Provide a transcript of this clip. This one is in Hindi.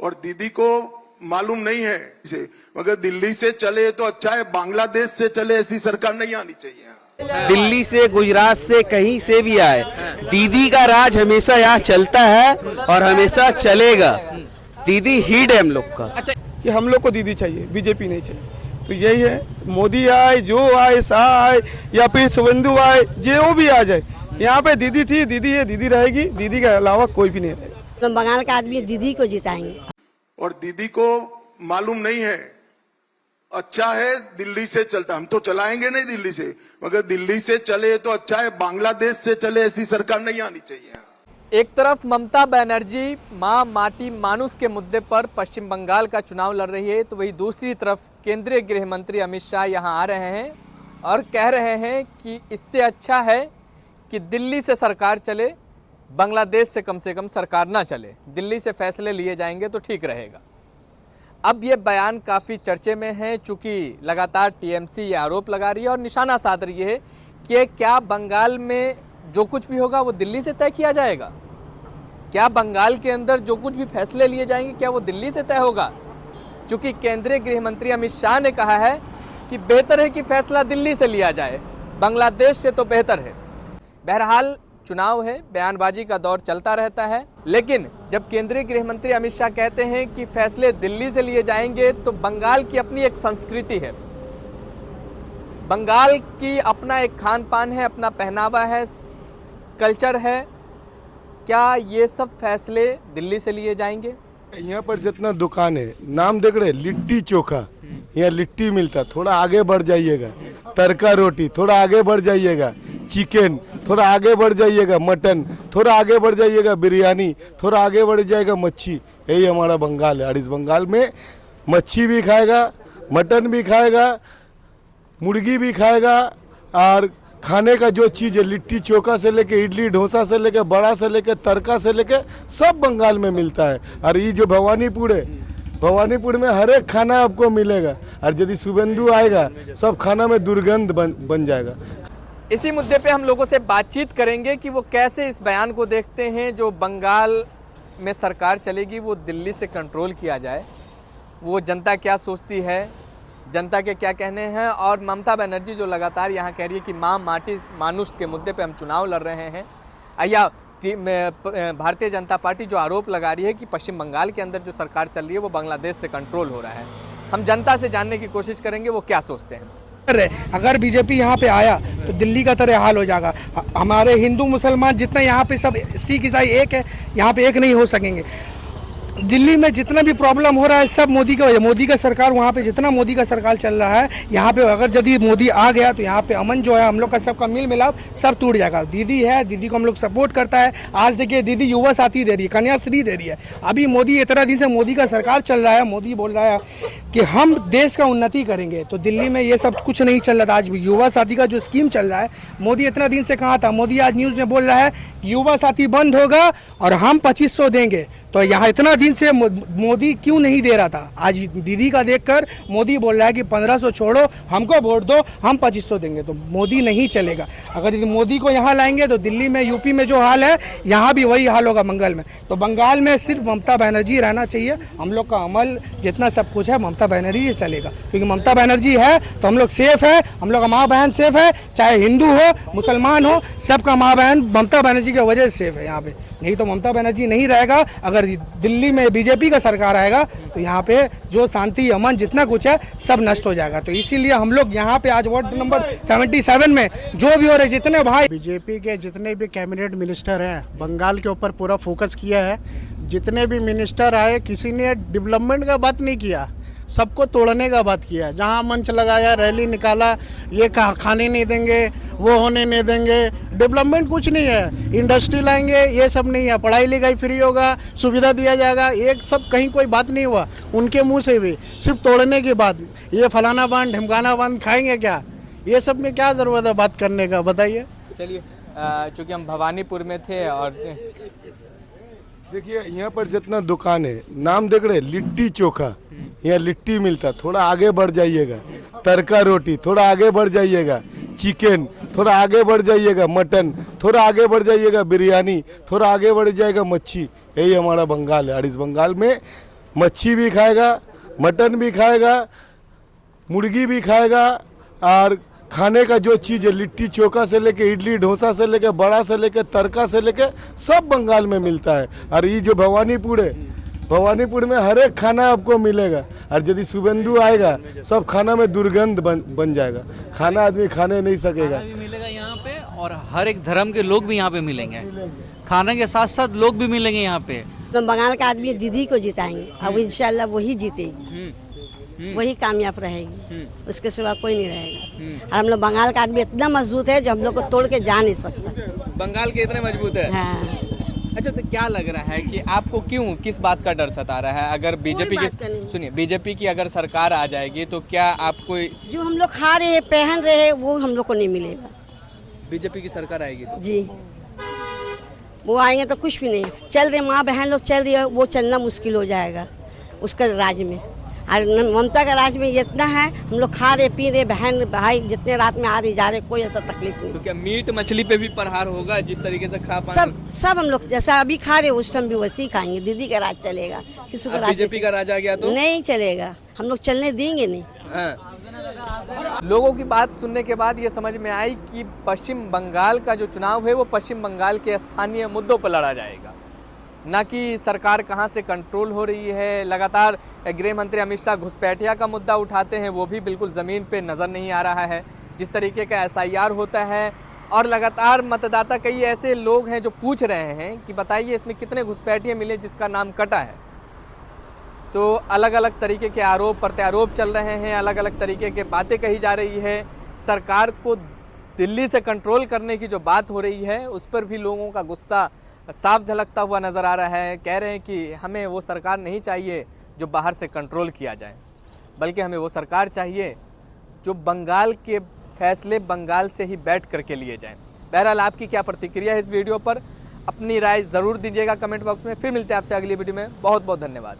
और दीदी को मालूम नहीं है इसे, मगर दिल्ली से चले तो अच्छा है, बांग्लादेश से चले ऐसी सरकार नहीं आनी चाहिए। दिल्ली से, गुजरात से, कहीं से भी आए, दीदी का राज हमेशा यहाँ चलता है और हमेशा चलेगा। दीदी हीड है हम लोग का। अच्छा, कि हम लोग को दीदी चाहिए, बीजेपी नहीं चाहिए। तो यही है, मोदी आए, जो आए, शाह आए या फिर शुभेंदु आए, जो भी आ जाए, यहाँ पे दीदी थी, दीदी है, दीदी रहेगी, दीदी के अलावा कोई भी नहीं रहेगा। तो बंगाल का आदमी दीदी को जिताएंगे। और दीदी को मालूम नहीं है, अच्छा है दिल्ली से चलता, हम तो चलाएंगे नहीं दिल्ली से, मगर दिल्ली से चले तो अच्छा है, बांग्लादेश से चले ऐसी सरकार नहीं आनी चाहिए। एक तरफ ममता बनर्जी मां माटी मानुस के मुद्दे पर पश्चिम बंगाल का चुनाव लड़ रही है, तो वही दूसरी तरफ केंद्रीय गृह मंत्री अमित शाह यहां आ रहे हैं और कह रहे हैं कि इससे अच्छा है कि दिल्ली से सरकार चले, बांग्लादेश से कम सरकार ना चले, दिल्ली से फैसले लिए जाएंगे तो ठीक रहेगा। अब ये बयान काफ़ी चर्चे में है, चूँकि लगातार टीएमसी ये आरोप लगा रही है और निशाना साध रही है कि क्या बंगाल में जो कुछ भी होगा वो दिल्ली से तय किया जाएगा, क्या बंगाल के अंदर जो कुछ भी फैसले लिए जाएंगे क्या वो दिल्ली से तय होगा। चूँकि केंद्रीय गृह मंत्री अमित शाह ने कहा है कि बेहतर है कि फैसला दिल्ली से लिया जाए, बांग्लादेश से तो बेहतर है। बहरहाल चुनाव है, बयानबाजी का दौर चलता रहता है, लेकिन जब केंद्रीय गृह मंत्री अमित शाह कहते हैं कि फैसले दिल्ली से लिए जाएंगे, तो बंगाल की अपनी एक संस्कृति है, बंगाल की अपना एक खान पान है, अपना पहनावा है, कल्चर है। क्या ये सब फैसले दिल्ली से लिए जाएंगे? यहाँ पर जितना दुकान है, नाम देख रहे, लिट्टी चोखा, यहाँ लिट्टी मिलता, थोड़ा आगे बढ़ जाइएगा, तड़का रोटी, थोड़ा आगे बढ़ जाइएगा, चिकन, थोड़ा आगे बढ़ जाइएगा, मटन, थोड़ा आगे बढ़ जाइएगा, बिरयानी, थोड़ा आगे बढ़ जाएगा, मच्छी। यही हमारा बंगाल है और इस बंगाल में मच्छी भी खाएगा, मटन भी खाएगा, मुर्गी भी खाएगा, और खाने का जो चीज़ है, लिट्टी चोखा से लेके इडली डोसा से लेके बड़ा से लेके तड़का से लेके सब बंगाल में मिलता है। और ये जो भवानीपुर है, भवानीपुर में हर एक खाना आपको मिलेगा, और यदि शुभेंदु आएगा सब खाना में दुर्गंध बन जाएगा। इसी मुद्दे पे हम लोगों से बातचीत करेंगे कि वो कैसे इस बयान को देखते हैं, जो बंगाल में सरकार चलेगी वो दिल्ली से कंट्रोल किया जाए, वो जनता क्या सोचती है, जनता के क्या कहने हैं। और ममता बनर्जी जो लगातार यहाँ कह रही है कि माँ माटी मानुष के मुद्दे पे हम चुनाव लड़ रहे हैं, या भारतीय जनता पार्टी जो आरोप लगा रही है कि पश्चिम बंगाल के अंदर जो सरकार चल रही है वो बांग्लादेश से कंट्रोल हो रहा है। हम जनता से जानने की कोशिश करेंगे वो क्या सोचते हैं। अगर बीजेपी यहाँ पे आया तो दिल्ली का तरह हाल हो जाएगा। हमारे हिंदू मुसलमान जितना यहाँ पे सब सिख ईसाई एक है, यहाँ पे एक नहीं हो सकेंगे। दिल्ली में जितना भी प्रॉब्लम हो रहा है सब मोदी का वजह, मोदी का सरकार, वहाँ पे जितना मोदी का सरकार चल रहा है, यहाँ पे अगर यदि मोदी आ गया तो यहाँ पे अमन जो है हम लोग का सबका मिल मिलाप सब टूट जाएगा। दीदी है, दीदी को हम लोग सपोर्ट करता है। आज देखिए दीदी युवा साथी दे रही है, कन्याश्री दे रही है। अभी मोदी इतना दिन से मोदी का सरकार चल रहा है, मोदी बोल रहा है कि हम देश का उन्नति करेंगे, तो दिल्ली में ये सब कुछ नहीं चल रहा था। आज युवा साथी का जो स्कीम चल रहा है, मोदी इतना दिन से कहा था, मोदी आज न्यूज़ में बोल रहा है युवा साथी बंद होगा और हम 2500 देंगे। तो यहाँ इतना दिन से मोदी क्यों नहीं दे रहा था, आज दीदी का देखकर मोदी बोल रहा है कि 1500 छोड़ो, हमको वोट दो, हम 2500 देंगे। तो मोदी नहीं चलेगा। अगर मोदी को यहाँ लाएंगे तो दिल्ली में, यूपी में जो हाल है यहाँ भी वही हाल होगा बंगाल में। तो बंगाल में सिर्फ ममता बनर्जी रहना चाहिए। हम लोग का अमल जितना सब कुछ है ममता बनर्जी से चलेगा, क्योंकि ममता बनर्जी है तो हम लोग सेफ है, हम लोग का माँ बहन सेफ है, चाहे हिंदू हो मुसलमान हो, सबका माँ बहन ममता बनर्जी की वजह से सेफ है यहाँ पे। नहीं तो ममता बनर्जी नहीं रहेगा। अगर दिल्ली में बीजेपी का सरकार आएगा तो यहाँ पे जो शांति अमन जितना कुछ है सब नष्ट हो जाएगा। तो इसीलिए हम लोग यहाँ पे आज वार्ड नंबर 77 में जो भी हो रहे जितने भाई बीजेपी के जितने भी कैबिनेट मिनिस्टर हैं बंगाल के ऊपर पूरा फोकस किया है। जितने भी मिनिस्टर आए किसी ने डेवलपमेंट का बात नहीं किया, सबको तोड़ने का बात किया। जहाँ मंच लगाया, रैली निकाला, ये खाने नहीं देंगे, वो होने नहीं देंगे, डेवलपमेंट कुछ नहीं है। इंडस्ट्री लाएंगे, ये सब नहीं है। पढ़ाई लिखाई फ्री होगा, सुविधा दिया जाएगा, ये सब कहीं कोई बात नहीं हुआ उनके मुंह से भी, सिर्फ तोड़ने की बात। ये फलाना बंद ढिमकाना बंद खाएंगे क्या, ये सब में क्या ज़रूरत है बात करने का, बताइए। चलिए, चूँकि हम भवानीपुर में थे और देखिए यहाँ पर जितना दुकान है, नाम देख रहे, लिट्टी चोखा, यहाँ लिट्टी मिलता, थोड़ा आगे बढ़ जाइएगा, तड़का रोटी, थोड़ा आगे बढ़ जाइएगा, चिकन, थोड़ा आगे बढ़ जाइएगा, मटन, थोड़ा आगे बढ़ जाइएगा, बिरयानी, थोड़ा आगे बढ़ जाएगा, मच्छी। यही हमारा बंगाल है और इस बंगाल में मच्छी भी खाएगा, मटन भी खाएगा, मुर्गी भी खाएगा, और खाने का जो चीज़ है लिट्टी चोखा से लेके इडली डोसा से लेके बड़ा से लेके तड़का से लेके सब बंगाल में मिलता है। और ये जो भवानीपुर है, भवानीपुर में हर एक खाना आपको मिलेगा। और यदि शुभेंदु आएगा सब खाना में दुर्गंध बन जाएगा, खाना आदमी खाने नहीं सकेगा। खाना भी मिलेगा यहाँ पे और हर एक धर्म के लोग भी यहाँ पे मिलेंगे, खाने के साथ साथ लोग भी मिलेंगे यहाँ पे। तो बंगाल का आदमी दीदी को जिताएंगे, अब इंशाल्लाह वही जीतेगी, वही कामयाब रहेगी, उसके सिवा कोई नहीं रहेगा। और हम लोग बंगाल का आदमी इतना मजबूत है जो हम लोग को तोड़ के जा नहीं सकता। बंगाल के इतने मजबूत है। हाँ। अच्छा, तो क्या लग रहा है कि आपको क्यों, किस बात का डर सता रहा है? अगर बीजेपी बात का की, नहीं। सुनिए, बीजेपी की अगर सरकार आ जाएगी तो क्या आपको, जो हम लोग खा रहे हैं पहन रहे हैं वो हम लोग को नहीं मिलेगा। बीजेपी की सरकार आएगी तो? जी, वो आएंगे तो कुछ भी नहीं। चल रहे माँ बहन लोग चल रही है, वो चलना मुश्किल हो जाएगा उसका राज में। और ममता का राज में इतना है, हम लोग खा रहे पी रहे, बहन भाई जितने रात में आ रहे जा रहे, कोई ऐसा तकलीफ नहीं। तो क्या मीट मछली पे भी प्रहार होगा जिस तरीके से खा पाए? सब हम लोग जैसा अभी खा रहे उस टाइम भी वैसे ही खाएंगे। दीदी का राज चलेगा, किसी का राज बीजेपी का राज आ गया तो नहीं चलेगा, हम लोग चलने देंगे नहीं। हाँ। लोगों की बात सुनने के बाद ये समझ में आई कि पश्चिम बंगाल का जो चुनाव है वो पश्चिम बंगाल के स्थानीय मुद्दों पर लड़ा जाएगा, ना कि सरकार कहाँ से कंट्रोल हो रही है। लगातार गृह मंत्री अमित शाह घुसपैठिया का मुद्दा उठाते हैं, वो भी बिल्कुल ज़मीन पे नज़र नहीं आ रहा है। जिस तरीके का SIR होता है और लगातार मतदाता, कई ऐसे लोग हैं जो पूछ रहे हैं कि बताइए इसमें कितने घुसपैठिए मिले जिसका नाम कटा है। तो अलग अलग तरीके के आरोप प्रत्यारोप चल रहे हैं, अलग अलग तरीके के बातें कही जा रही है। सरकार को दिल्ली से कंट्रोल करने की जो बात हो रही है उस पर भी लोगों का गुस्सा साफ झलकता हुआ नज़र आ रहा है। कह रहे हैं कि हमें वो सरकार नहीं चाहिए जो बाहर से कंट्रोल किया जाए, बल्कि हमें वो सरकार चाहिए जो बंगाल के फैसले बंगाल से ही बैठ करके लिए जाएं। बहरहाल, आपकी क्या प्रतिक्रिया है इस वीडियो पर? अपनी राय ज़रूर दीजिएगा कमेंट बॉक्स में। फिर मिलते हैं आपसे अगली वीडियो में। बहुत बहुत धन्यवाद।